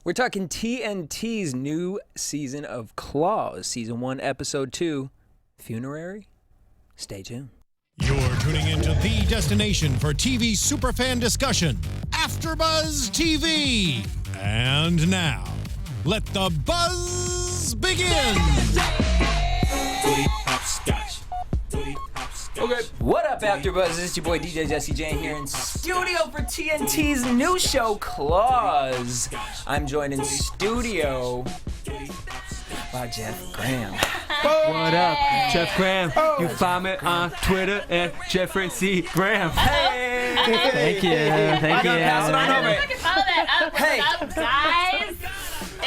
We're talking TNT's new season of Claws, Season 1, Episode 2, Funerary. Stay tuned. You're tuning into the destination for TV superfan discussion, AFTERBUZZ TV. And now, let the buzz begin. Okay. What up, AfterBuzz? It's your boy DJ Jesse Janedy here in studio for TNT's new show, Claws. I'm joined in studio by Jeff Graham. What up, Jeff Graham? You find me on Twitter at Jeffrey C. Graham. Hey! Thank you. Thank you. Pass it on over. Follow that up. Hey. What's up, guys?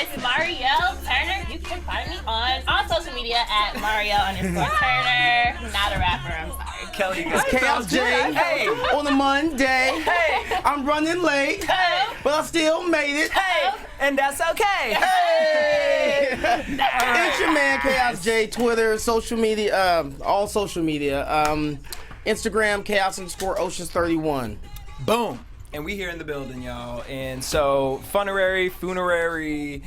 It's Mariel Turner. You can find me on social media at Mariel_Turner. Not a rapper, I'm sorry. Kelly, It's Chaos J. Hey! On a Monday. Hey! I'm running late. Hey! But I still made it. Hey! And that's okay. Hey! It's your man Chaos J. Twitter, social media, all social media. Instagram, Chaos_Oceans31. Boom. And we here in the building, y'all. And so, Funerary.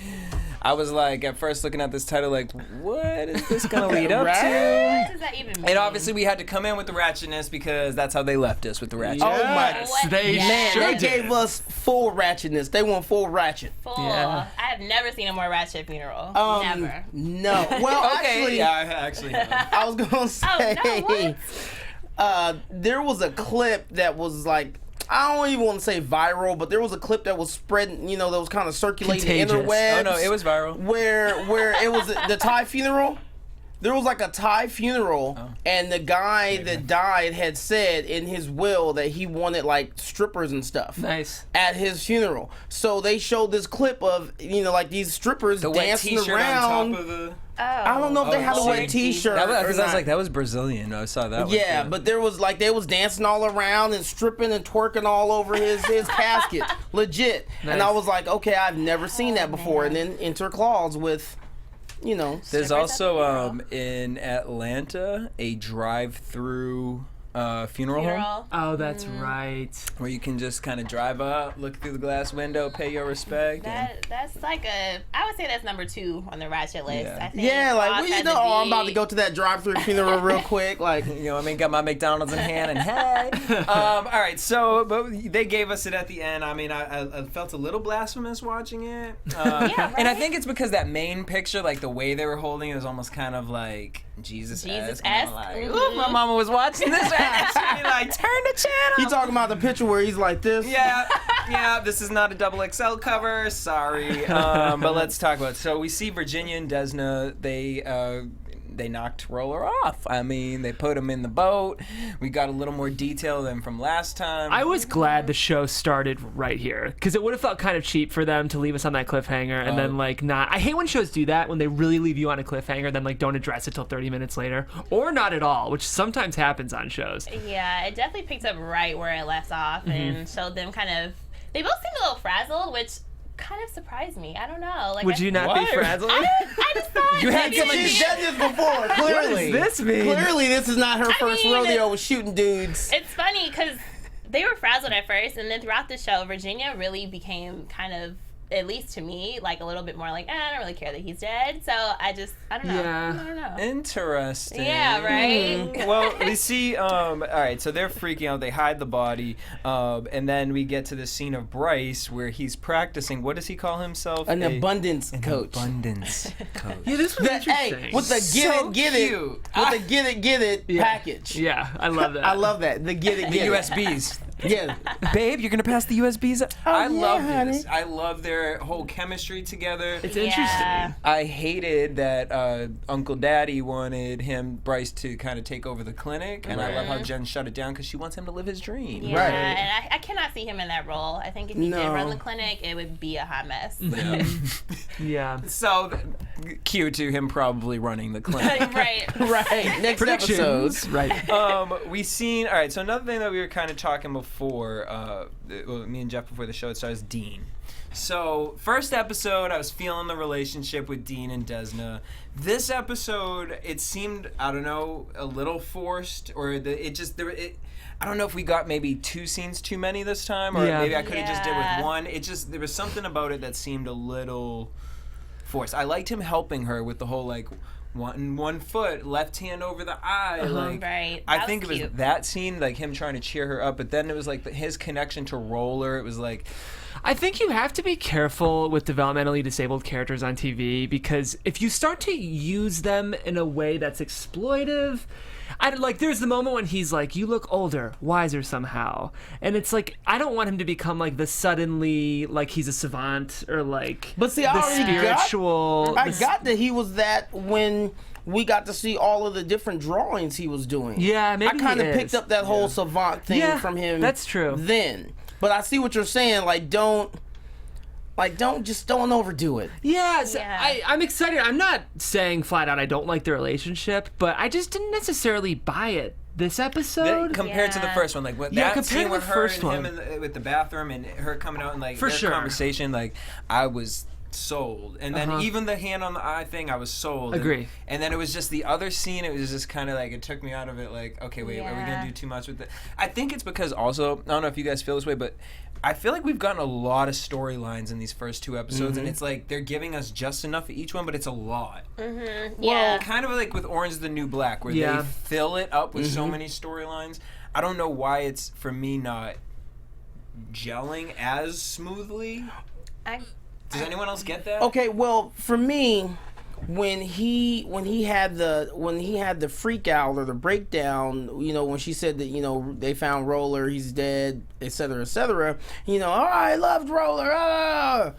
I was like, at first looking at this title, like, what is this going to lead up What to? does that even mean? And obviously, we had to come in with the ratchetness because that's how they left us with the ratchet. Oh my, What? They Yes. sure they did. gave us full ratchetness. They want full ratchet. Full. Yeah. I have never seen a more ratchet funeral. Never. No. Well, Okay, actually, yeah, I actually have. I was gonna say, no, what? there was a clip that was like, I don't even want to say viral, but there was a clip that was spreading, that was kind of circulating the Contagious. interwebs. Oh, no, it was viral. Where it was the Thai funeral. There was like a Thai funeral, and the guy that died had said in his will that he wanted like strippers and stuff. Nice. At his funeral. So they showed this clip of, like these strippers The wet dancing t-shirt around. on top of the... I don't know if they had a wet t-shirt. Because I was or like, not. that was Brazilian. I saw that one. Yeah, too. but there was like, they was dancing all around and stripping and twerking all over his casket. Legit. Nice. And I was like, okay, I've never seen that before. And then enter Claws with, There's Strippers also at the in Atlanta a drive-through funeral home Oh, that's right. where you can just kind of drive up, look through the glass window, pay your respect. and- That's like I would say that's number 2 on the ratchet list. Yeah. I think yeah, like, Claws well, had to I'm be- about to go to that drive-through funeral real quick. Like, got my McDonald's in hand and hey. All right, so but they gave us it at the end. I mean, I felt a little blasphemous watching it. Yeah, And I right? think it's because that main picture, like the way they were holding it was almost kind of like Jesus-esque. And I'm like, ooh, my mama was watching this right now. She'd be like, turn the channel. you talking about the picture where he's like this? Yeah, this is not a double XL cover. Sorry, but let's talk about it. So we see Virginia and Desna. They knocked Roller off. I mean, they put him in the boat. We got a little more detail than from last time. I was glad the show started right here because it would have felt kind of cheap for them to leave us on that cliffhanger and then like not. I hate when shows do that when they really leave you on a cliffhanger, then like don't address it till 30 minutes later or not at all, which sometimes happens on shows. Yeah, it definitely picked up right where it left off and showed them kind of. They both seemed a little frazzled, which kind of surprised me. I don't know. Like, Would you not be What? frazzled? I just thought You had maybe to, She's it done this before, What clearly. does this mean? Clearly, this is not her first mean, rodeo with shooting dudes. it's funny because they were frazzled at first, and then throughout the show, Virginia really became kind of, at least to me, like a little bit more like, I don't really care that he's dead. So I don't know. Yeah. I don't know. Interesting. Yeah, right? Well, we see, all right, so they're freaking out. They hide the body. And then we get to the scene of Bryce where he's practicing. What does he call himself? An abundance coach. Abundance coach. Yeah, this was interesting. Hey, with the So get it, cute. with the get it Yeah. package. Yeah, I love that. I love that. The get it, The get it. USBs. Yeah. Babe, you're gonna pass the USBs? I yeah, love honey. this. I love their whole chemistry together. It's Yeah. interesting. I hated that Uncle Daddy wanted Bryce, to kind of take over the clinic, and I love how Jen shut it down because she wants him to live his dream. Yeah, Right. and I cannot see him in that role. I think if he did No. run the clinic, it would be a hot mess. Yeah. So, cue to him probably running the clinic. Right. Right. Next episode. Predictions. Right. We seen, all right, so another thing that we were kind of talking before, me and Jeff before the show, it starts Dean. So, first episode, I was feeling the relationship with Dean and Desna. This episode, it seemed, I don't know, a little forced, or I don't know if we got maybe 2 scenes too many this time, or maybe I could have just did with one. There was something about it that seemed a little forced. I liked him helping her with the whole, like, one foot, left hand over the eye. Like, right. I think it was that scene, like him trying to cheer her up, but then it was like his connection to Roller. It was like, I think you have to be careful with developmentally disabled characters on TV, because if you start to use them in a way that's exploitive, there's the moment when he's like, you look older, wiser somehow. And it's like, I don't want him to become like the suddenly, like he's a savant or like But see, the I spiritual. got that he was that when we got to see all of the different drawings he was doing. Yeah, maybe I kind of he picked is. up that whole savant thing from him. That's true. Then. But I see what you're saying. Don't overdo it. Yes, Yeah. I'm excited. I'm not saying flat out I don't like the relationship, but I just didn't necessarily buy it this episode. compared to the first one, like what Yeah, that compared scene to with the her first and him one. with the bathroom and her coming out and like For their sure. conversation, like I was sold. And then even the hand on the eye thing, I was sold. Agree. And then it was just the other scene, it was just kind of like, it took me out of it, like, okay, wait, are we going to do too much with it? I think it's because also, I don't know if you guys feel this way, but I feel like we've gotten a lot of storylines in these first 2 episodes, and it's like they're giving us just enough of each one, but it's a lot. Yeah. Kind of like with Orange is the New Black, where they fill it up with so many storylines. I don't know why it's, for me, not gelling as smoothly. Does anyone else get that? Okay, well, for me, when he had the freak out or the breakdown, when she said that they found Roller, he's dead, etc., etc. Oh, I loved Roller.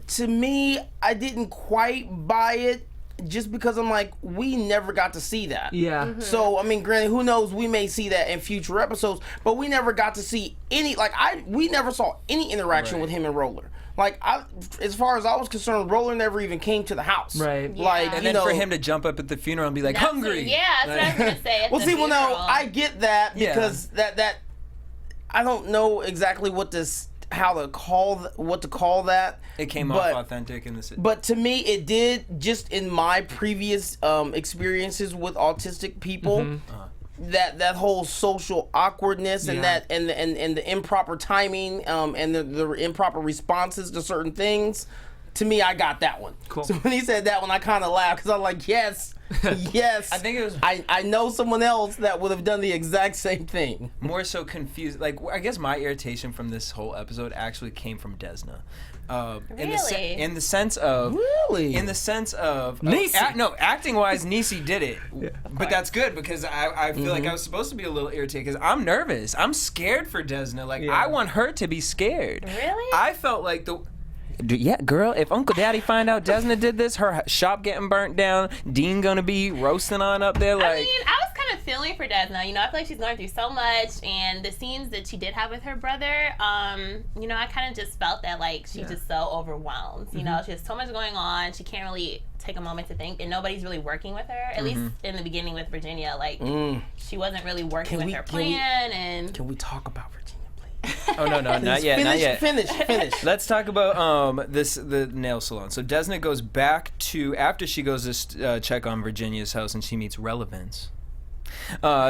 To me, I didn't quite buy it, just because I'm like, we never got to see that. Yeah. So I mean, granted, who knows? We may see that in future episodes, but we never got to see any. We never saw any interaction with him and Roller. As far as I was concerned, Roller never even came to the house. Right. Yeah. And then for him to jump up at the funeral and be like, hungry. Yeah, that's what I was gonna say. At Well, the see, well, no, funeral. I get that Yeah. because that I don't know exactly what to call that. It came off authentic in the. But to me, it did, just in my previous experiences with autistic people. That whole social awkwardness and that and the improper timing and the improper responses to certain things, to me, I got that one. Cool. So when he said that one, I kind of laughed because I'm like, yes. I think it was I know someone else that would have done the exact same thing. more so confused. Like, I guess my irritation from this whole episode actually came from Desna. In the sense of Niecy. acting wise, Niecy did it, but that's good because I feel like I was supposed to be a little irritated because I'm nervous. I'm scared for Desna. Like I want her to be scared. Really? I felt like girl, if Uncle Daddy find out Desna did this, her shop getting burnt down, Dean gonna be roasting on up there. Like, I mean, I was kind of feeling for Desna. I feel like she's going through so much, and the scenes that she did have with her brother, I kind of just felt that like she's just so overwhelmed. She has so much going on. She can't really take a moment to think, and nobody's really working with her. At least in the beginning with Virginia, like she wasn't really working with her plan. Can we talk about Virginia? oh no, not yet. Finish. Let's talk about the nail salon. So Desna goes back to, after she goes to check on Virginia's house and she meets Relevance.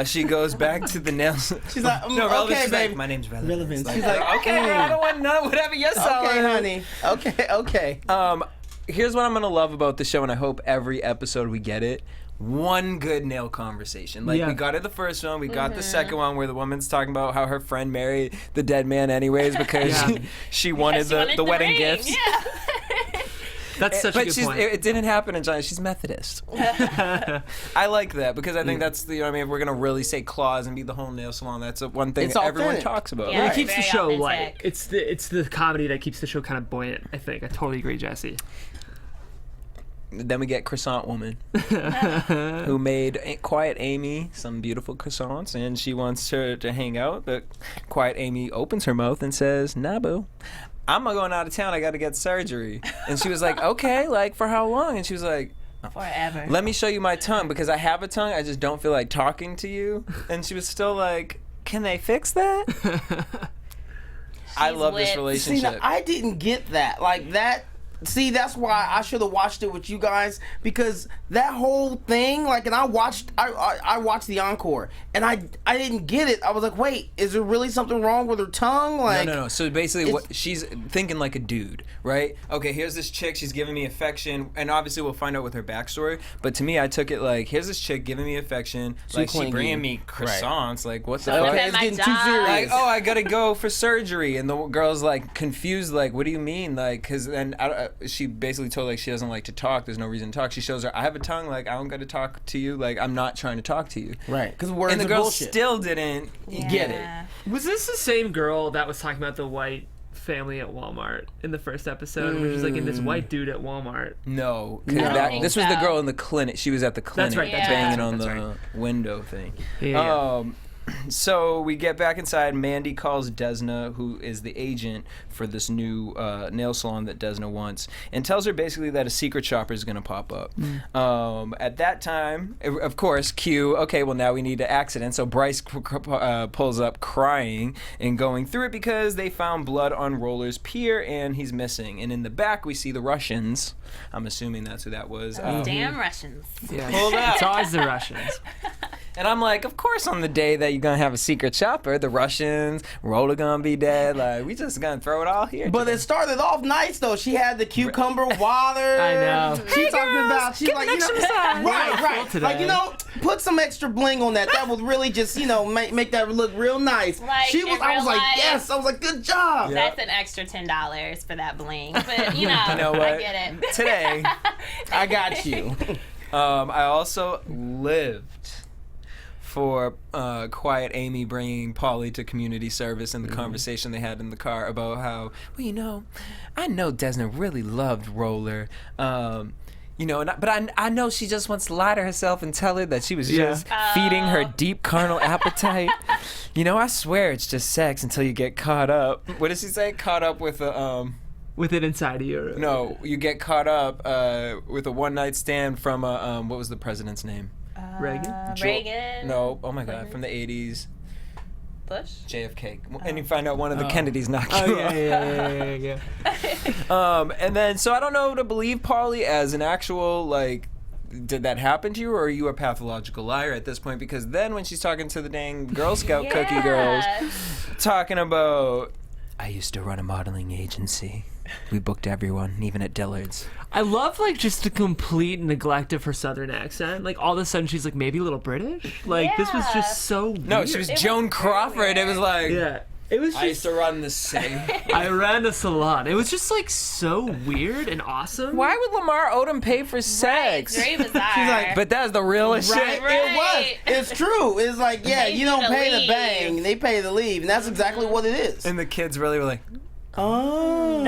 She goes back to the nail salon. She's like, Relevance. okay, She's babe. like, my name's Relevance. She's like, okay, I don't want to know whatever you're selling. Okay, honey. Okay. Here's what I'm gonna love about the show, and I hope every episode we get it. One good nail conversation. Like, we got it the first one, we got the second one where the woman's talking about how her friend married the dead man anyways because she wanted the wedding ring. gifts. Yeah. That's such a good point. It didn't happen in China. She's Methodist. I like that because I think that's if we're gonna really say claws and be the whole nail salon, that's one thing It's that everyone authentic. talks about. Yeah. It keeps the Very show authentic. light. It's the comedy that keeps the show kind of buoyant, I think. I totally agree, Jesse. Then we get Croissant Woman, who made Quiet Amy some beautiful croissants, and she wants her to hang out. But Quiet Amy opens her mouth and says, "Nah, boo, I'm going out of town. I got to get surgery." And she was like, "Okay, like for how long?" And she was like, Forever. "Let me show you my tongue because I have a tongue. I just don't feel like talking to you." And she was still like, "Can they fix that?" I love this with- relationship. See, now, I didn't get that. Like that. See, that's why I should have watched it with you guys, because that whole thing, like, and I watched the encore, and I didn't get it. I was like, wait, is there really something wrong with her tongue? Like, No. So basically, what she's thinking like a dude, right? Okay, here's this chick. She's giving me affection, and obviously we'll find out with her backstory. But to me, I took it like, here's this chick giving me affection, like she clingy. bringing me croissants, like what the Look fuck? at it's my getting too job. serious. Like, oh, I gotta go for surgery, and the girl's like confused, like, what do you mean, like, because then she basically told like she doesn't like to talk. There's no reason to talk. She shows her, I have a tongue, like I don't gotta talk to you, like I'm not trying to talk to you. right? Because words And the are girl bullshit. still didn't get it. Yeah. Was this the same girl that was talking about the white family at Walmart in the first episode, which is like in this white dude at Walmart? No, 'cause No. that, this was the So- girl in the clinic. She was at the clinic, right, that's banging right, on that's the right. window thing. Yeah. So we get back inside. Mandy calls Desna, who is the agent for this new nail salon that Desna wants, and tells her basically that a secret shopper is going to pop up. At that time, of course, cue, okay, well, now we need an accident. So Bryce pulls up crying and going through it because they found blood on Roller's pier and he's missing. And in the back, we see the Russians. I'm assuming that's who that was. Damn Russians. Yeah. Pulled out. It's always the Russians. And I'm like, of course, on the day that you're gonna have a secret shopper, the Russians, Roller gonna be dead. Like, we just gonna throw it all here. But it started off nice though. She had the cucumber water. I know. She's talking about. She's like, you know, right. today. Like, you know, put some extra bling on that. That would really just, you know, make that look real nice. Like, she was. in I was real like, life- yes. I was like, good job. That's an extra $10 for that bling. But you know, You know what? I get it. Today, I got you. I also lived for Quiet Amy bringing Polly to community service and the conversation they had in the car about how, well, you know, I know Desna really loved Roller. You know, but I know she just wants to lie to herself and tell her that she was just feeding her deep carnal appetite. You know, I swear it's just sex until you get caught up. What does she say? Caught up with a With it inside of you. No, you get caught up with a one-night stand from a what was the president's name? Reagan? Reagan. No, oh my God, from the 80s, Bush. JFK. And you find out one of the Kennedys knocked you Oh, off. yeah. And then, so I don't know to believe Polly as an actual, like, did that happen to you, or are you a pathological liar at this point? Because then when she's talking to the dang Girl Scout cookie girls, talking about, I used to run a modeling agency. We booked everyone, even at Dillard's. I love like just the complete neglect of her southern accent. Like all of a sudden she's like maybe a little British. Like this was just so weird. No, she was It was Joan very Crawford. It was like, Yeah. It was I used just to run the city. I ran a salon. It was just like so weird and awesome. Why would Lamar Odom pay for It's sex? very bizarre. She's like, But that's the realest Right? shit. Right. It was. It's true. It's like, yeah, They you don't need to pay to leave. bang, they pay to leave, and that's exactly what it is. And the kids really were like, Oh.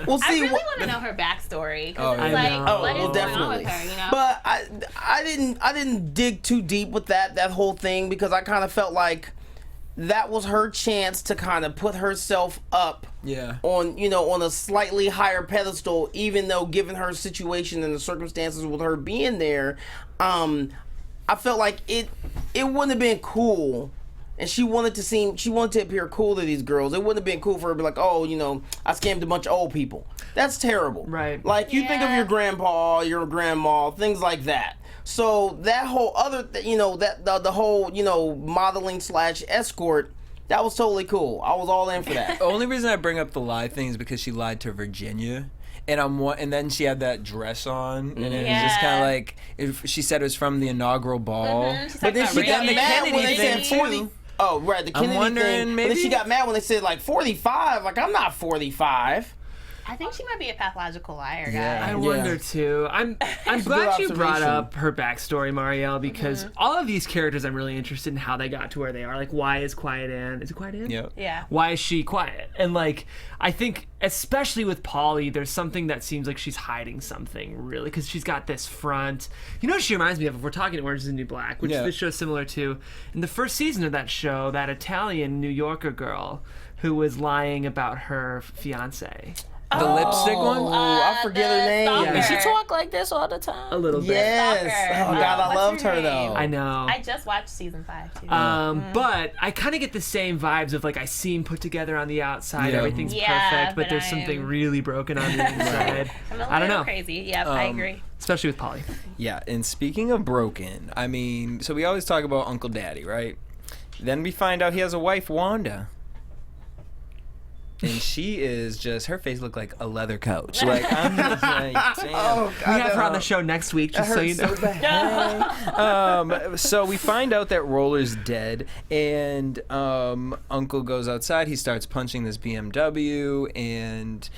Well, I see, really what, want to know her backstory. 'Cause Oh, it's yeah. like, I know. what is Oh, going on definitely. with her? You know. but I didn't dig too deep with that whole thing, because I kind of felt like that was her chance to kind of put herself up yeah. on a slightly higher pedestal, even though given her situation and the circumstances with her being there, I felt like it wouldn't have been cool. And she wanted to appear cool to these girls. It wouldn't have been cool for her to be like, oh, you know, I scammed a bunch of old people. That's terrible. Right. Like, you think of your grandpa, your grandma, things like that. So that whole other, the whole, modeling / escort, that was totally cool. I was all in for that. The only reason I bring up the lie thing is because she lied to Virginia. And then she had that dress on, and it was just kind of like, she said it was from the inaugural ball. She's But then talking she about got Reagan. mad when they Kennedy said thing, 40. too. Oh, right, the Kennedy wondering, thing. But then maybe? she got mad when they said like 45. Like, I'm not 45. I think she might be a pathological liar, guys. Yeah. I Yeah. wonder too. I'm a glad good you brought observation. up her backstory, Mariel, because all of these characters I'm really interested in how they got to where they are. Like, why is Quiet Ann? Is it Quiet Ann? Yep. Yeah. Why is she quiet? And like, I think especially with Polly, there's something that seems like she's hiding something really, because she's got this front. You know what she reminds me of? If we're talking Orange is the New Black, which Yeah. this show's similar to. In the first season of that show, that Italian New Yorker girl who was lying about her fiance. The lipstick one? I forget her name. stalker. Yeah. She talk like this all the time. A little bit. Yes. Stalker. Oh God, I What's loved her her name? though. I know. I just watched season 5 too. But I kind of get the same vibes of like I seem put together on the outside, Yeah. everything's Yeah, perfect, but but there's I'm- something really broken on the inside. I'm a I don't little know, crazy. Yeah, I agree. especially with Polly. Yeah, and speaking of broken, I mean, so we always talk about Uncle Daddy, right? Then we find out he has a wife, Wanda. And she is just, her face looked like a leather couch. Like, I'm just like, damn. Oh God, We have her on the show next week, just so you know. so bad. So we find out that Roller's dead, and Uncle goes outside. He starts punching this BMW, and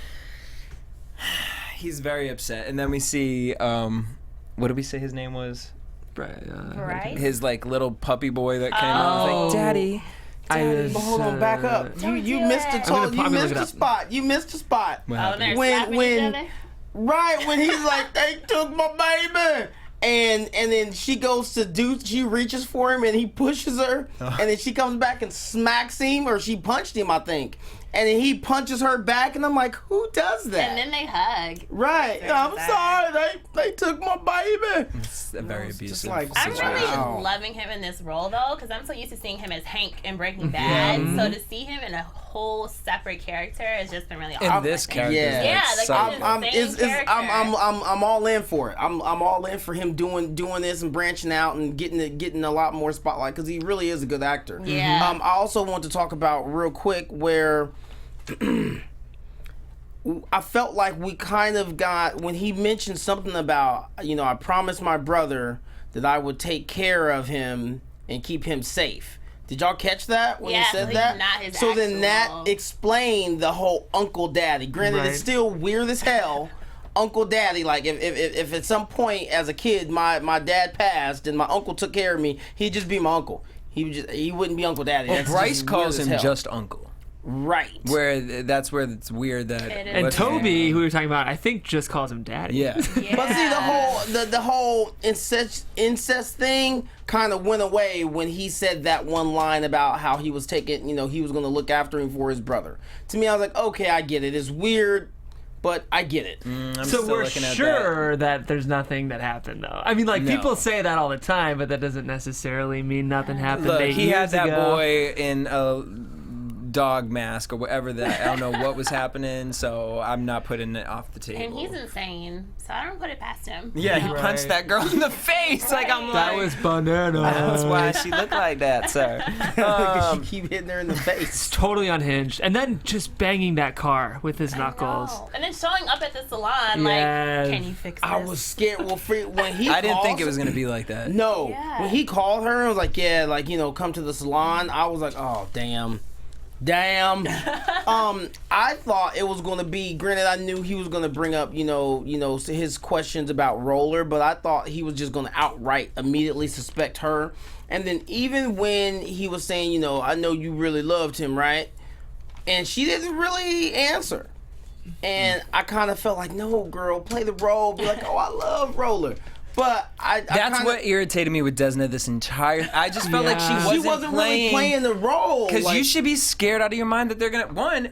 he's very upset. And then we see, what did we say his name was? Right? His like little puppy boy that came out. I was like, Daddy. But hold on, back up. Don't You do missed the it. total. You I'm gonna missed look the it up. spot. You missed the spot. What Oh, happened? they're When- slapping when- each other? Right when he's like, they took my baby. And then she goes to she reaches for him and he pushes her, and then she comes back and smacks him, or she punched him, I think. And then he punches her back, and I'm like, who does that? And then they hug. Right. Very I'm sad. sorry. They took my baby. It's a very It's just abusive. like- I'm really Wow. loving him in this role though, because I'm so used to seeing him as Hank in Breaking Bad. So to see him in a whole separate character has just been really awesome. And this character, Yeah. Yeah, like so I'm- good. I'm all in for it. I'm all in for him doing this and branching out and getting a lot more spotlight, because he really is a good actor. Yeah. I also want to talk about real quick where I felt like we kind of got, when he mentioned something about, I promised my brother that I would take care of him and keep him safe. Did y'all catch that when Yeah, he said he's that? not his So then that actual- explained the whole Uncle Daddy. Granted, Right. it's still weird as hell. Uncle Daddy, like if at some point as a kid my dad passed and my uncle took care of me, he'd just be my uncle. He wouldn't be Uncle Daddy. Well, That's Bryce just calls weird as him hell. just Uncle. Right. That's where it's weird that. It is. And what's his Toby, name? who we were talking about, I think just calls him Daddy. Yeah. Yeah. But see, the whole incest thing kind of went away when he said that one line about how he was taking, he was going to look after him for his brother. To me, I was like, okay, I get it. It's weird, but I get it. I'm So still we're looking at sure that there's nothing that happened, though. I mean, like, No. people say that all the time, but that doesn't necessarily mean nothing happened. Look, 8 he had years that ago. boy in a dog mask or whatever that. I don't know what was happening, so I'm not putting it off the table. And he's insane, so I don't put it past him. Yeah, he Right. punched that girl in the face. Like, I'm That like, was banana. that's why she looked like that, sir. Because you keep hitting her in the face. Totally unhinged. And then just banging that car with his I knuckles. know. And then showing up at the salon, Yes. like, can you fix this? I was scared. Well, when he I didn't calls- think it was gonna be like that. No. Yeah. When he called her and was like, yeah, like, come to the salon, I was like, oh, damn. I thought it was going to be, granted, I knew he was going to bring up, his questions about Roller, but I thought he was just going to outright immediately suspect her. And then even when he was saying, I know you really loved him, right? And she didn't really answer. And I kind of felt like, no, girl, play the role. Be like, oh, I love Roller. But That's kinda, what irritated me with Desna this entire. I just felt like Yeah. she she wasn't really playing. playing the role. Because like, you should be scared out of your mind that they're gonna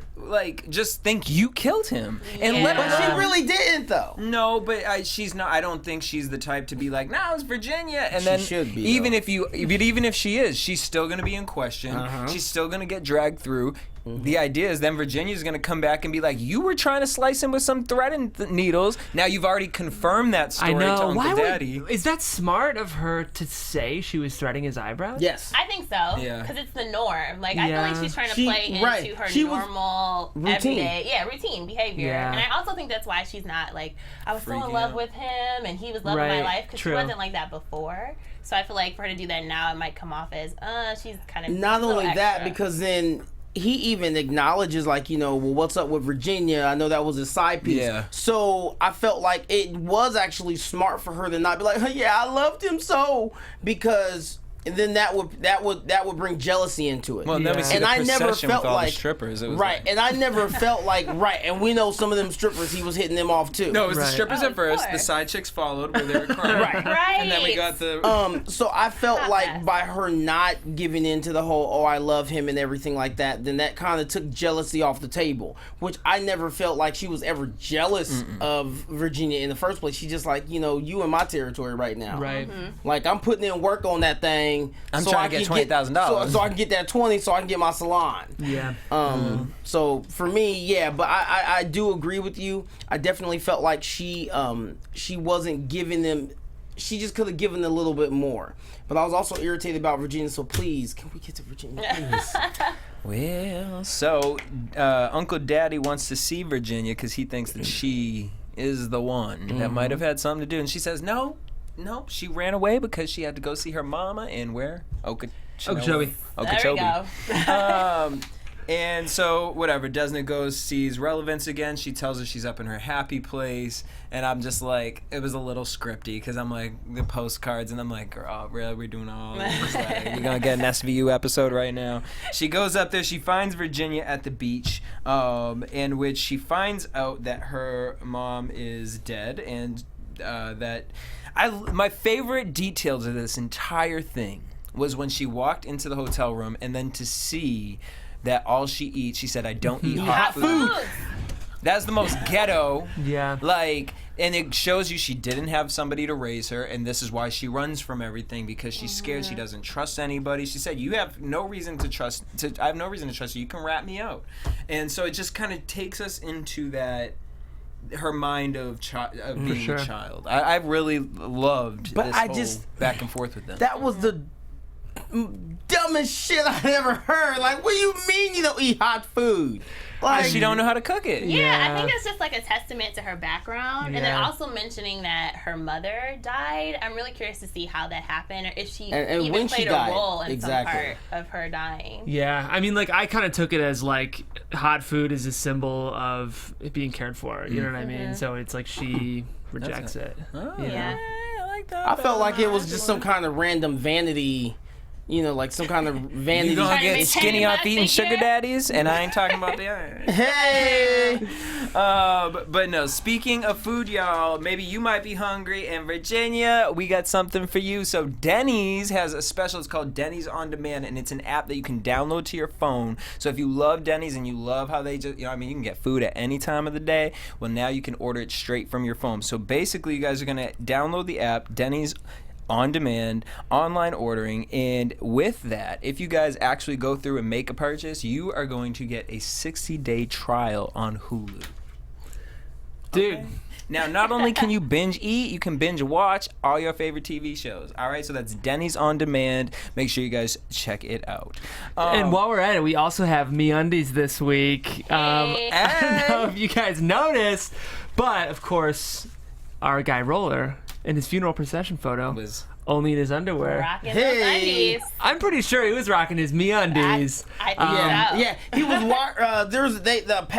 just think you killed him and let But her. she really didn't, though. No, but she's not. I don't think she's the type to be like, "No, it's Virginia." And then should be, even though. even if she is, she's still gonna be in question. She's still gonna get dragged through. The idea is then Virginia's gonna come back and be like, "You were trying to slice him with some threading needles. Now you've already confirmed that story I know. to Uncle Why Daddy." is that smart of her to say she was threading his eyebrows? Yes. I think so. Yeah. Because it's the norm. Like, I feel Yeah. like she's trying to She- play into right. her She was normal, routine. everyday, routine behavior. Yeah. And I also think that's why she's not, like, I was so Freaking in love out. with him and he was loving Right. my life. Because she True. wasn't like that before. So I feel like for her to do that now, it might come off as, she's kind of Not a little only that, extra. because then he even acknowledges, like, well, what's up with Virginia? I know that was his side piece. Yeah. So I felt like it was actually smart for her to not be like, yeah, I loved him so. Because and then that would bring jealousy into it. Well, then we see and the I never procession felt with all like the strippers. It was right, like, and I never felt like right. And we know some of them strippers, he was hitting them off too. no, it was the Right. strippers Oh, at of first. The course. side chicks followed where they were crying. Right. And then we got the. So I felt Not like bad. by her not giving in to the whole "oh, I love him" and everything like that, then that kind of took jealousy off the table. Which I never felt like she was ever jealous of Virginia in the first place. She just like, you in my territory right now. Right. Like I'm putting in work on that thing. I'm so trying I to get can $20,000. So I can get that 20, so I can get my salon. Yeah. So for me, yeah, but I do agree with you. I definitely felt like she wasn't giving them. She just could have given a little bit more. But I was also irritated about Virginia. So please, can we get to Virginia, please? Well, so Uncle Daddy wants to see Virginia because he thinks that she is the one that might have had something to do. And she says, no, she ran away because she had to go see her mama in where? Okeechobee. There we go. And so, whatever, Desna goes, sees Relevance again. She tells her she's up in her happy place. And I'm just like, it was a little scripty because I'm like, the postcards. And I'm like, girl, really? We're doing all this? Like, we're going to get an SVU episode right now. She goes up there. She finds Virginia at the beach, in which she finds out that her mom is dead. And my favorite details of this entire thing was when she walked into the hotel room and then to see that all she eats, she said, I don't eat hot food. That's the most ghetto. Yeah. And it shows you she didn't have somebody to raise her, and this is why she runs from everything, because she's scared. She doesn't trust anybody. She said, I have no reason to trust you. You can rat me out. And so it just kind of takes us into her mind of being a child. I really loved this whole back and forth with them. That was the dumbest shit I've ever heard. Like, what do you mean you don't eat hot food? Like, She don't know how to cook it. Yeah, I think it's just like a testament to her background. And then Yeah. also mentioning that her mother died. I'm really curious to see how that happened, or if she And even when she played died. a role in Exactly. some part of her dying. Yeah, I mean, like, I kind of took it as, like, hot food is a symbol of it being cared for. You know what I mean? So it's like she rejects it. Oh, you know? Yeah. I like that. I felt like it was just some kind of random vanity, like some kind of vanity. You gonna Trying to get maintain skinny my off eating figure? sugar daddies? And I ain't talking about the Hey! but no, speaking of food, y'all, maybe you might be hungry. And Virginia, we got something for you. So Denny's has a special. It's called Denny's On Demand, and it's an app that you can download to your phone. So if you love Denny's and you love how they just, you can get food at any time of the day. Well, now you can order it straight from your phone. So basically, you guys are gonna download the app, Denny's On Demand, online ordering, and with that, if you guys actually go through and make a purchase, you are going to get a 60-day trial on Hulu. Dude. Okay. Now, not only can you binge eat, you can binge watch all your favorite TV shows. All right, so that's Denny's On Demand. Make sure you guys check it out. And while we're at it, we also have MeUndies this week. Hey. I don't know if you guys noticed, but of course, our guy Roller in his funeral procession photo was only in his underwear. Rocking Hey. those undies. I'm pretty sure he was rocking his MeUndies. I think Yeah, so. yeah. He was.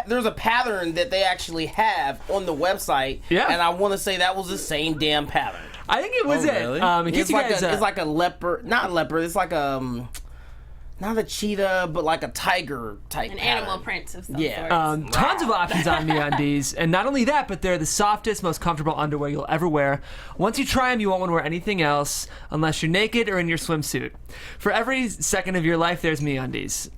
There's a pattern that they actually have on the website. Yeah. And I want to say that was the same damn pattern. I think it was Oh, it. really? In case It's you like guys, it's like a leopard, not leopard. It's like not a cheetah, but like a tiger type. An pattern. animal print of some Yeah. sort. tons of options on MeUndies, and not only that, but they're the softest, most comfortable underwear you'll ever wear. Once you try them, you won't want to wear anything else unless you're naked or in your swimsuit. For every second of your life, there's MeUndies.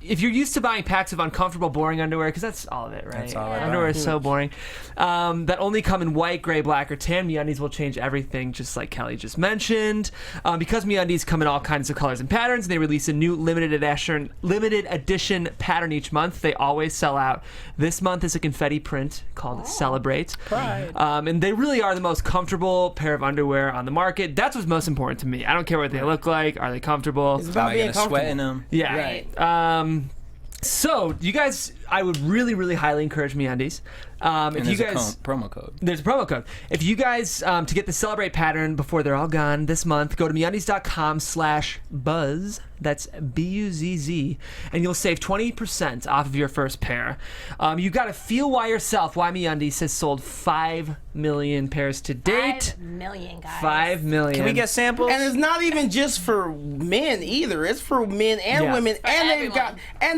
If you're used to buying packs of uncomfortable, boring underwear, because that's all of it, right? That's all I buy. Underwear is so boring. That only come in white, gray, black, or tan. MeUndies will change everything, just like Kelly just mentioned. Because MeUndies come in all kinds of colors and patterns, and they release a new limited edition pattern each month. They always sell out. This month is a confetti print called Celebrate. Pride. And they really are the most comfortable pair of underwear on the market. That's what's most important to me. I don't care what they look like. Are they comfortable? It's Am about I being gonna sweat in comfortable. them? Yeah. Right. So, you guys, I would really, really highly encourage MeUndies. If you guys promo code. There's a promo code. If you guys, to get the Celebrate pattern before they're all gone this month, go to MeUndies.com/buzz. That's BUZZ. And you'll save 20% off of your first pair. You got to feel why yourself why MeUndies has sold 5 million pairs to date. 5 million, guys. 5 million. Can we get samples? And it's not even just for men either. It's for men and women, and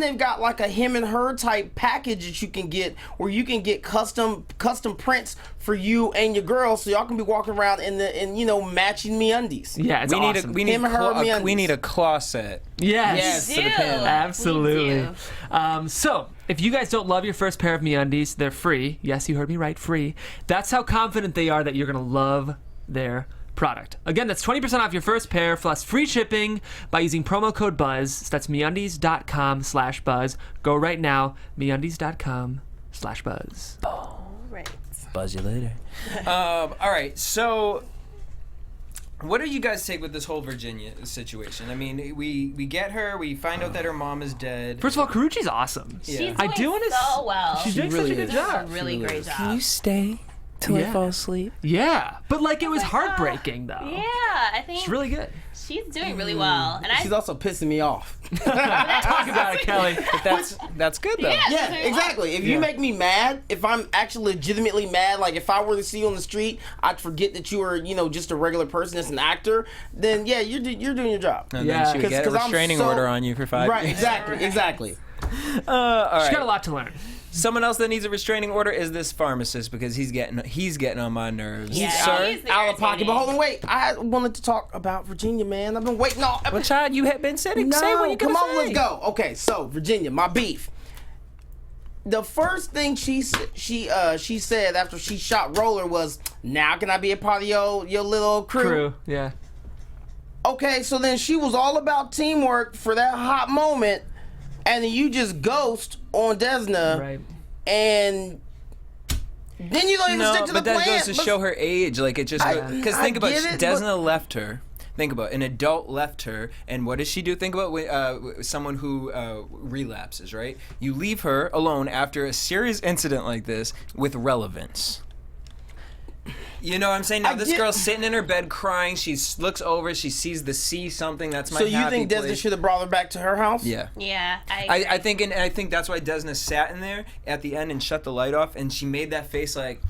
they've got like a him and her type package that you can get, where you can get custom prints for you and your girl, so y'all can be walking around in matching MeUndies. Yeah, it's awesome. We need a claw set. Yes. We do. Absolutely. We do. So, if you guys don't love your first pair of MeUndies, they're free. Yes, you heard me right, free. That's how confident they are that you're going to love their product. Again, that's 20% off your first pair plus free shipping by using promo code BUZZ. That's MeUndies.com/buzz. Go right now, MeUndies.com/buzz. Right. Buzz you later. All right, so what do you guys take with this whole Virginia situation? I mean, we get her, we find out that her mom is dead. First of all, Karuchi's awesome. She's Yeah. doing so well. She's doing such a good She's doing job. a really great job. stay till I fall asleep? Yeah, but like it was heartbreaking though. Yeah, I think It's really good. she's doing really well. And She's also pissing me off. Talk about it, Kelly. But that's good though. Yeah. Yeah, exactly. If you make me mad, if I'm actually legitimately mad, like if I were to see you on the street, I'd forget that you were, just a regular person, as an actor. Then yeah, you're doing your job. And Yeah. then she would get a 'Cause I'm restraining so- order on you for 5 Right, years. exactly. All right. She's got a lot to learn. Someone else that needs a restraining order is this pharmacist, because he's getting on my nerves. Yeah, Sir, he's Out of pocket. irritating. But hold on, wait. I wanted to talk about Virginia, man. I've been waiting all. well, child, you had been saying. No, Say what you come gonna on, say. let's go. Okay, so Virginia, my beef. The first thing she said after she shot Roller was, "Now can I be a part of your little crew?" Yeah. Okay, so then she was all about teamwork for that hot moment, and then you just ghost on Desna, Right. and then you don't even stick to the but that plan. goes to show her age. Like, it just because I think about get it, it, Desna left her. Think about it, an adult left her, and what does she do? Think about someone who relapses, right? You leave her alone after a serious incident like this with relevance. You know what I'm saying? Now this girl's sitting in her bed crying. She looks over. She sees the sea something. That's my So you happy think Desna place. should have brought her back to her house? Yeah. Yeah, I agree. I think, and I think that's why Desna sat in there at the end and shut the light off, and she made that face like.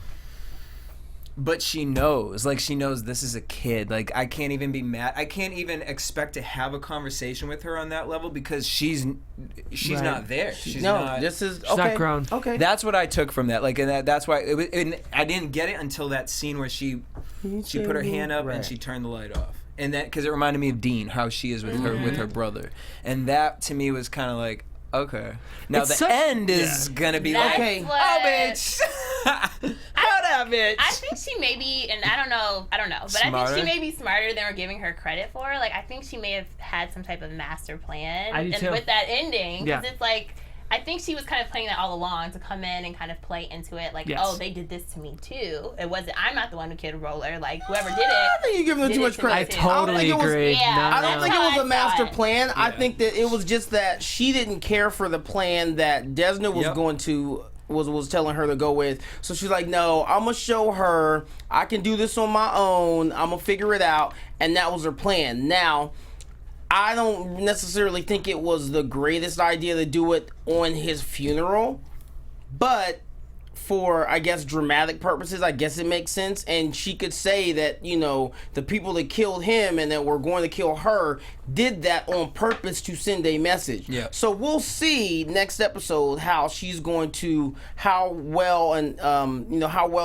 But she knows this is a kid. Like, I can't even be mad. I can't even expect to have a conversation with her on that level, because she's Right. not there. She's No, not. this is She's not grown. Okay. That's what I took from that. Like, and that's why and I didn't get it until that scene where she put her hand up and she turned the light off, and that because it reminded me of Dean, how she is with her brother, and that to me was kind of like. Okay. Now It's the such- end is gonna be That's like, what- oh, bitch. Hold up, bitch. I think she may be, and I don't know, but I Smarter? think she may be smarter than we're giving her credit for. Like, I think she may have had some type of master plan. I do and too. with that ending, because Yeah. it's like, I think she was kind of playing that all along to come in and kind of play into it. Like, Yes. oh, they did this to me too. It wasn't, I'm not the one who killed Roller. Like, whoever did I it. think you're giving her did too it much to me credit. too. I totally think it was- agree. Yeah, No, I no. don't think it was a I master thought. plan. I Yeah. think that it was just that she didn't care for the plan that Desna was Yep. going to was telling her to go with. So she's like, "No, I'm gonna show her I can do this on my own. I'm gonna figure it out." And that was her plan. Now, I don't necessarily think it was the greatest idea to do it on his funeral, but for, I guess, dramatic purposes, I guess it makes sense. And she could say that, the people that killed him and that were going to kill her did that on purpose to send a message. Yeah. So we'll see next episode how she's going to, how well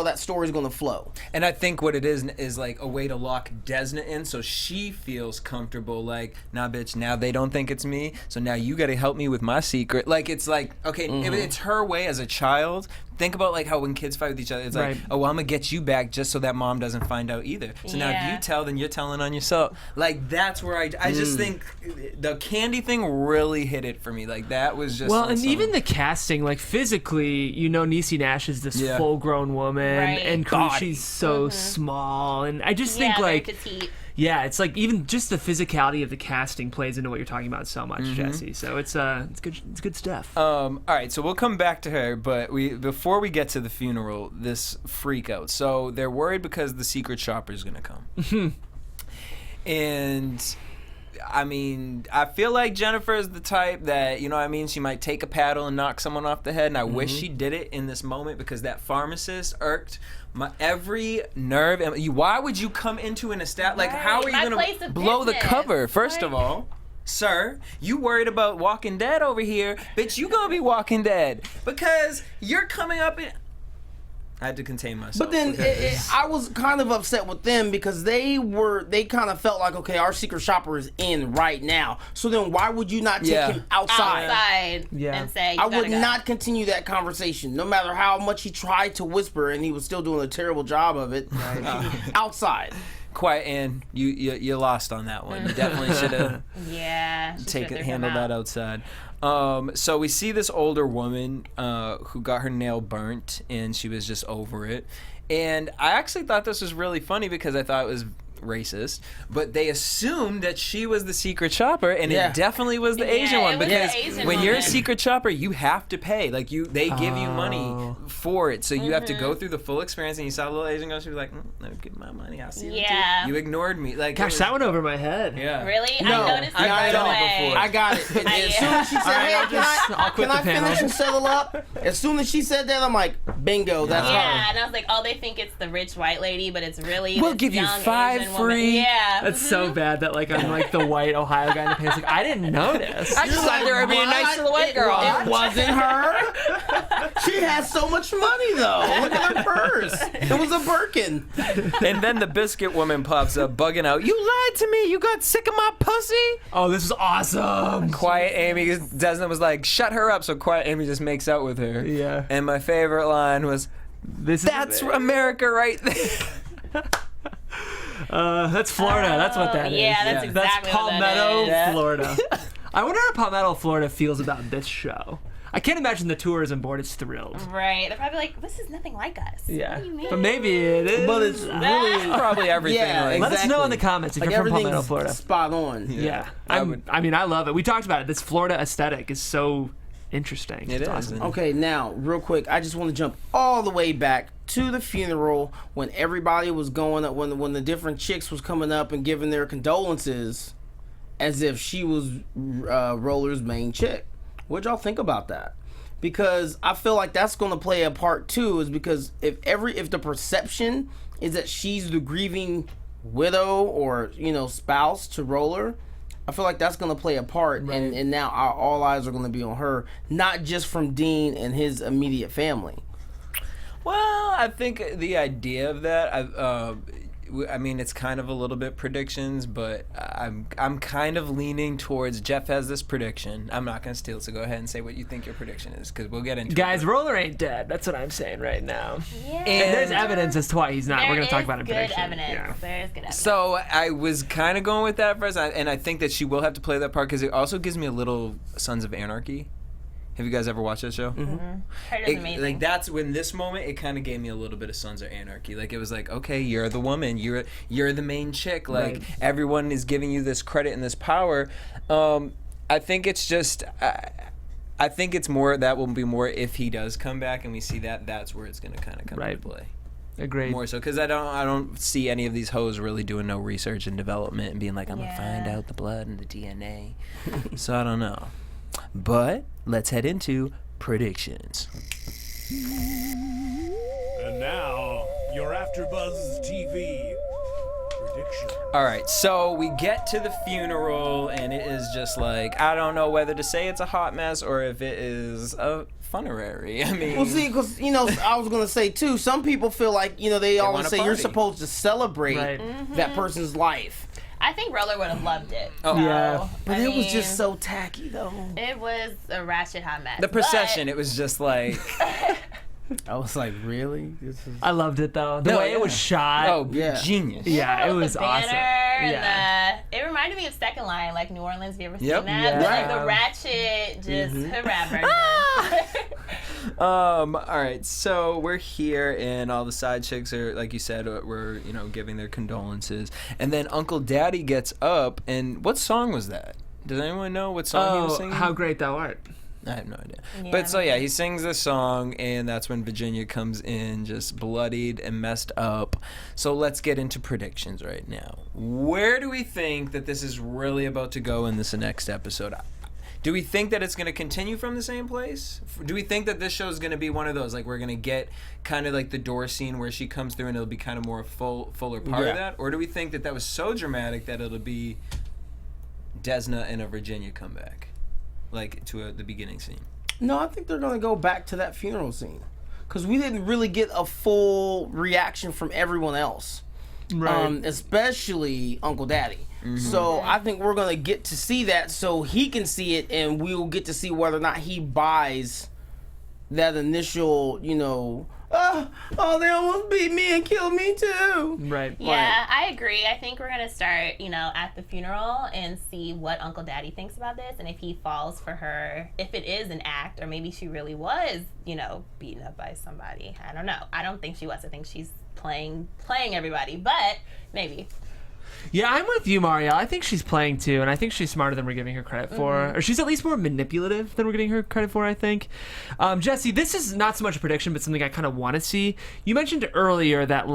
that story is going to flow. And I think what it is like a way to lock Desna in, so she feels comfortable. Like, nah, bitch. Now they don't think it's me. So now you got to help me with my secret. Like, it's like, okay, it's her way as a child. Think about like how when kids fight with each other, it's Right. like, oh, well, I'm gonna get you back just so that mom doesn't find out either. So now if Yeah. you tell, then you're telling on yourself. Like, that's where I just think the candy thing really hit it for me. Like, that was just Well, on and some- even the casting, like physically, Niecy Nash is this Yeah. full-grown woman, Right. and Body. Karuchi's so small, and I just Yeah, think very like, petite. Yeah, it's like even just the physicality of the casting plays into what you're talking about so much, Jesse. So it's good stuff. All right, so we'll come back to her, but before we get to the funeral, this freak out. So they're worried because the secret shopper is gonna come, and I mean, I feel like Jennifer is the type that, you know what I mean, she might take a paddle and knock someone off the head, and I wish she did it in this moment because that pharmacist irked my every nerve. And why would you come into an like, how are you going to blow the cover, first of all? Sir, you worried about Walking Dead over here, bitch, you gonna be Walking Dead because you're coming up in... I had to contain myself. But then I was kind of upset with them because they kind of felt like, okay, our secret shopper is in right now. So then why would you not take him outside? And say, I would not continue that conversation, no matter how much he tried to whisper, and he was still doing a terrible job of it. Outside. Quiet, and you lost on that one. You definitely should have handled that outside. So we see this older woman who got her nail burnt, and she was just over it. And I actually thought this was really funny because I thought it was racist, but they assumed that she was the secret shopper, and it definitely was the Asian one, because when you're a secret shopper, you have to pay. Like they give you money for it, so you have to go through the full experience. And you saw the little Asian girl, she was like, "Let me give my money. I'll see you." You ignored me. Like, gosh, that went over my head. Yeah. Really? No, I noticed I've done it before. I got it. As soon as she said, "Hey, I'll quit can I the panel. finish and settle up?" As soon as she said that, I'm like, "Bingo, that's her." and I was like, oh, they think it's the rich white lady, but it's really We'll this give you young 5 Asian free. woman. That's so bad that like I'm like the white Ohio guy in the pants. Like I didn't notice. I just thought they were being nice to the white girl. It wasn't her. She has so much money, though. Look at her purse. It was a Birkin. And then the biscuit woman pops up, bugging out. You lied to me. You got sick of my pussy. Oh, this is awesome. Quiet Amy. Desna was like, "Shut her up." So Quiet Amy just makes out with her. Yeah. And my favorite line was, "That's America right there." That's Florida. That's what that is. Yeah, that's exactly That's what Palmetto, that is. Florida. I wonder how Palmetto, Florida feels about this show. I can't imagine the tourism board is thrilled. Right. They're probably like, this is nothing like us. Yeah. What do you mean? But maybe it is. But it's really Probably everything. Yeah, like, Let us know in the comments if like you're from everything's Palmetto, Florida. spot on. Yeah. I mean, I love it. We talked about it. This Florida aesthetic is so interesting. It It's is. awesome. Okay, now, real quick, I just want to jump all the way back to the funeral when everybody was going up, when the different chicks was coming up and giving their condolences as if she was Roller's main chick. What'd y'all think about that? Because I feel like that's going to play a part too, is because if the perception is that she's the grieving widow or, spouse to Roller, I feel like that's going to play a part, Right. and now all eyes are going to be on her, not just from Dean and his immediate family. Well, I think the idea of that, I mean, it's kind of a little bit predictions, but I'm kind of leaning towards Jeff has this prediction. I'm not going to steal, so go ahead and say what you think your prediction is, because we'll get into Guys, it. Roller ain't dead. That's what I'm saying right now. Yeah. And there's evidence as to why he's not. There We're going to talk is about it in good prediction. evidence. Yeah. There is good evidence. So I was kind of going with that first, and I think that she will have to play that part, because it also gives me a little Sons of Anarchy. Have you guys ever watched that show? Heard it's amazing. Like, that's when this moment, it kind of gave me a little bit of Sons of Anarchy. Like, it was like, okay, you're the woman, you're the main chick. Like, Right. everyone is giving you this credit and this power. I think it's just, I think it's more, that will be more if he does come back and we see that, that's where it's going to kind of come Right. into play. Agreed. More so, because I don't see any of these hoes really doing no research and development and being like, I'm gonna find out the blood and the DNA. So I don't know. But let's head into predictions. And now, your AfterBuzz TV prediction. All right, so we get to the funeral, and it is just like, I don't know whether to say it's a hot mess or if it is a funerary. I mean, Well, see, because, I was going to say, too, some people feel like, they always want a say you're party. supposed to celebrate Right. that person's life. I think Roller would have loved it. Oh. Yeah. But I it was mean, just so tacky, though. It was a ratchet hot mess. the procession, it was just like, I was like, really? This is... I loved it though. The way it was shot. Oh, Yeah. genius. Yeah, it with was the banner awesome. And Yeah. it reminded me of Second Line, like New Orleans. Have you ever seen Yep. that? Yeah. But, like the ratchet, just hurrah version. All right, so we're here, and all the side chicks are, like you said, we're giving their condolences, and then Uncle Daddy gets up, and what song was that? Does anyone know what song he was singing? How great thou art. I have no idea. Yeah, But so yeah, he sings this song, and that's when Virginia comes in, just bloodied and messed up. So let's get into predictions right now. Where do we think that this is really about to go in this next episode? Do we think that it's going to continue from the same place? Do we think that this show is going to be one of those, like we're going to get kind of like the door scene where she comes through and it'll be kind of more a fuller part of that? Or do we think that was so dramatic that it'll be Desna and a Virginia come back? Like to the beginning scene. No, I think they're going to go back to that funeral scene. Because we didn't really get a full reaction from everyone else. Right. Especially Uncle Daddy. So I think we're going to get to see that so he can see it, and we'll get to see whether or not he buys that initial, oh, they almost beat me and killed me too. Right. Yeah, I agree. I think we're going to start, at the funeral and see what Uncle Daddy thinks about this, and if he falls for her, if it is an act, or maybe she really was, beaten up by somebody. I don't know. I don't think she was. I think she's playing everybody, but maybe. Yeah, I'm with you, Mariel. I think she's playing too, and I think she's smarter than we're giving her credit for. Or she's at least more manipulative than we're giving her credit for, I think. Jesse, this is not so much a prediction, but something I kind of want to see. You mentioned earlier that,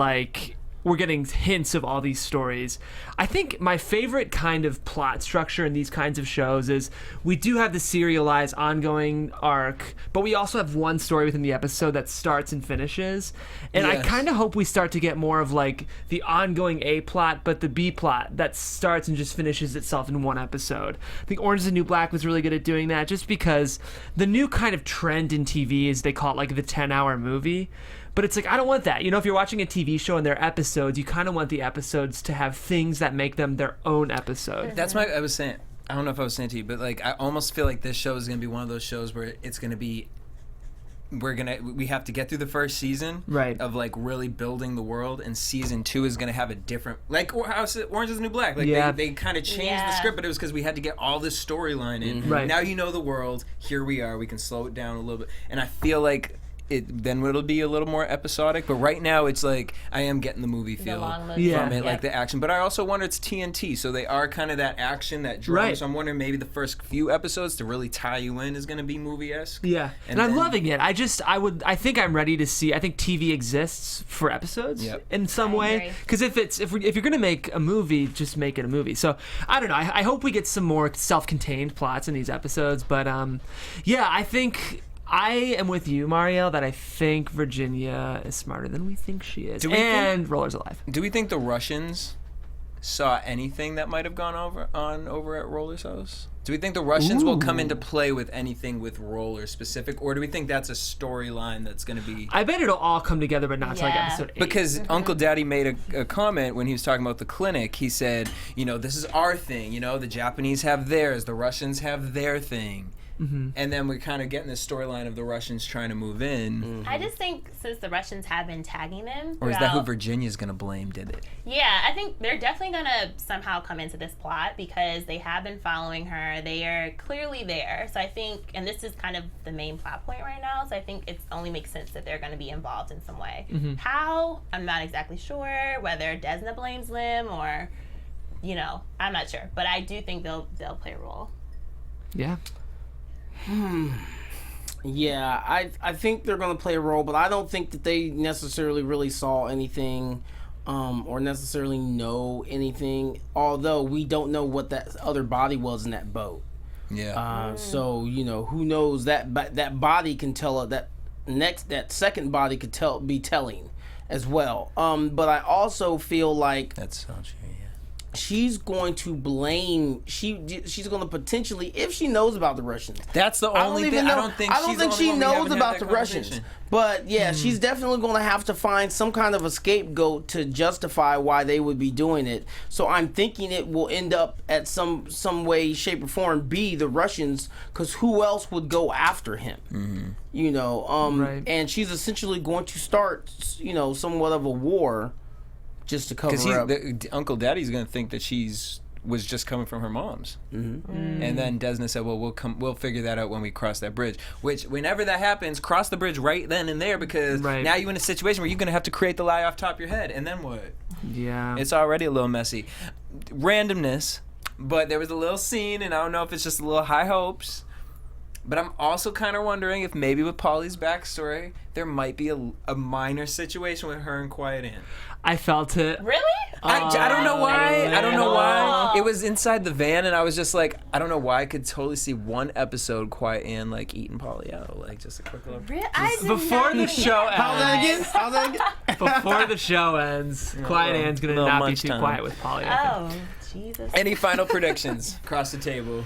we're getting hints of all these stories. I think my favorite kind of plot structure in these kinds of shows is we do have the serialized ongoing arc, but we also have one story within the episode that starts and finishes. And I kind of hope we start to get more of the ongoing A plot, but the B plot that starts and just finishes itself in one episode. I think Orange is the New Black was really good at doing that, just because the new kind of trend in TV is they call it the 10-hour movie. But it's I don't want that. If you're watching a TV show and there are episodes, you kind of want the episodes to have things that make them their own episode. That's what I was saying. I don't know if I was saying to you, but I almost feel like this show is going to be one of those shows where it's going to be, we have to get through the first season of really building the world, and season 2 is going to have a different, Orange is the New Black. They kind of changed the script, but it was because we had to get all this storyline in. Right. Now the world. Here we are. We can slow it down a little bit, and I feel like then it'll be a little more episodic, but right now it's I am getting the movie feel from it, the action. But I also wonder, it's TNT, so they are kind of that action, that drama. So I'm wondering maybe the first few episodes to really tie you in is going to be movie-esque. Yeah, and I'm loving it. I think I'm ready to see. I think TV exists for episodes in some way, because if you're going to make a movie, just make it a movie. So I don't know. I hope we get some more self-contained plots in these episodes. But I think I am with you, Mariel, that I think Virginia is smarter than we think she is. And Roller's alive. Do we think the Russians saw anything that might have gone over at Roller's house? Do we think the Russians will come into play with anything with Roller specific, or do we think that's a storyline that's going to be... I bet it'll all come together, but not till episode 8. Because Uncle Daddy made a comment when he was talking about the clinic. He said, this is our thing. The Japanese have theirs. The Russians have their thing. And then we're kind of getting this storyline of the Russians trying to move in. I just think since the Russians have been tagging them, or is that who Virginia's going to blame did it? Yeah, I think they're definitely going to somehow come into this plot because they have been following her. They are clearly there. So I think, and this is kind of the main plot point right now, so I think it only makes sense that they're going to be involved in some way. How? I'm not exactly sure. Whether Desna blames them or, I'm not sure. But I do think they'll play a role. Yeah. Yeah, I think they're going to play a role, but I don't think that they necessarily really saw anything or necessarily know anything, although we don't know what that other body was in that boat. Yeah. So, who knows, that body can tell that second body could be telling as well. But I also feel like that's so true, she's going to blame. She's going to potentially, if she knows about the Russians. That's the only thing. I don't think she knows about the Russians. But yeah, she's definitely going to have to find some kind of a scapegoat to justify why they would be doing it. So I'm thinking it will end up at some way, shape, or form be the Russians, because who else would go after him? You know, Right. and she's essentially going to start, you know, somewhat of a war just to cover up. Because Uncle Daddy's going to think that was just coming from her mom's, and then Desna said, "Well, we'll figure that out when we cross that bridge." Which, whenever that happens, cross the bridge right then and there, because now you're in a situation where you're gonna have to create the lie off top of your head, and then what? Yeah, It's already a little messy. Randomness, but there was a little scene, and I don't know if it's just a little high hopes, but I'm also kind of wondering if maybe with Polly's backstory, there might be a minor situation with her and Quiet Ann. I felt it. Really? I don't know why. I don't know why. It was inside the van, and I was just like, I don't know why. I could totally see one episode, Quiet Ann, like, eating Polly out. Like, just a quick little... Before the show ends. How's that again? Before the show ends, Quiet Ann's going to little not be munch too time. quiet with Polly. I think. Oh, Jesus. Any final predictions across the table?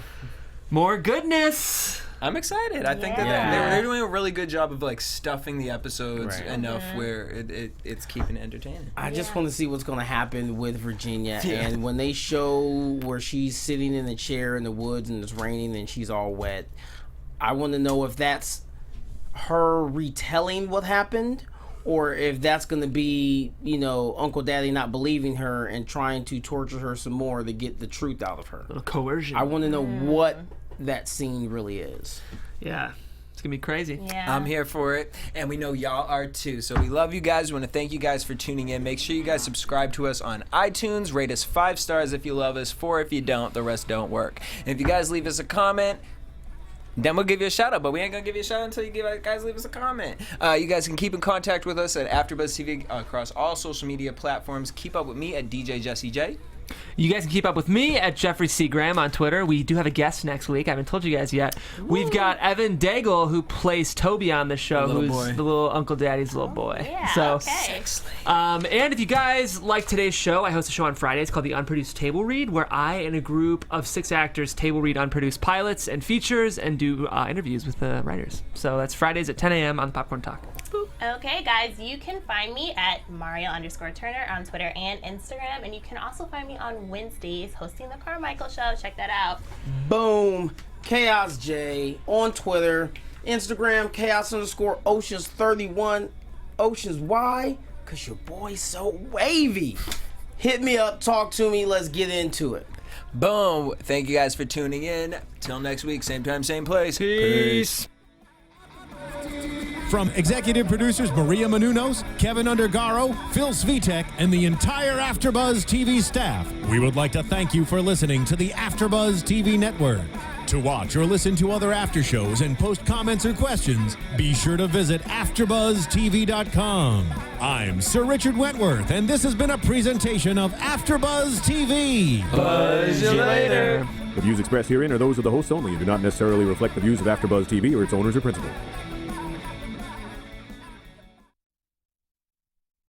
More goodness. I'm excited. I think that they're doing a really good job of, like, stuffing the episodes enough where it's keeping it entertaining. I just want to see what's going to happen with Virginia. And when they show where she's sitting in the chair in the woods and it's raining and she's all wet, I want to know if that's her retelling what happened, or if that's going to be, you know, Uncle Daddy not believing her and trying to torture her some more to get the truth out of her. A little coercion. I want to know what that scene really is. Yeah. It's going to be crazy. Yeah. I'm here for it, and we know y'all are too. So we love you guys. We want to thank you guys for tuning in. Make sure you guys subscribe to us on iTunes. Rate us 5 stars if you love us, 4 if you don't. The rest don't work. And if you guys leave us a comment, then we'll give you a shout out, but we ain't gonna give you a shout out until you guys leave us a comment. You guys can keep in contact with us at AfterBuzz TV across all social media platforms. Keep up with me at DJ Jesse J. You guys can keep up with me at Jeffrey C. Graham on Twitter. We do have a guest next week. I haven't told you guys yet. Ooh. We've got Evan Daigle, who plays Toby on the show, Little who's boy. the little Uncle Daddy's little boy. Yeah, So, okay. and if you guys like today's show, I host a show on Fridays called The Unproduced Table Read, where I and a group of 6 actors table read unproduced pilots and features and do interviews with the writers. So that's Fridays at 10 a.m. on Popcorn Talk. Okay, guys, you can find me at Mariel_Turner on Twitter and Instagram, and you can also find me on Wednesdays hosting the Carmichael Show. Check that out. Boom. Chaos J on Twitter, Instagram, chaos_Oceans31. Oceans, why? Because your boy's so wavy. Hit me up, talk to me, let's get into it. Boom. Thank you guys for tuning in. Till next week, same time, same place. Peace. From executive producers Maria Menounos, Kevin Undergaro, Phil Svitek, and the entire AfterBuzz TV staff, we would like to thank you for listening to the AfterBuzz TV network. To watch or listen to other after shows and post comments or questions, be sure to visit AfterBuzzTV.com. I'm Sir Richard Wentworth, and this has been a presentation of AfterBuzz TV. Buzz you later. The views expressed herein are those of the hosts only and do not necessarily reflect the views of AfterBuzz TV or its owners or principals.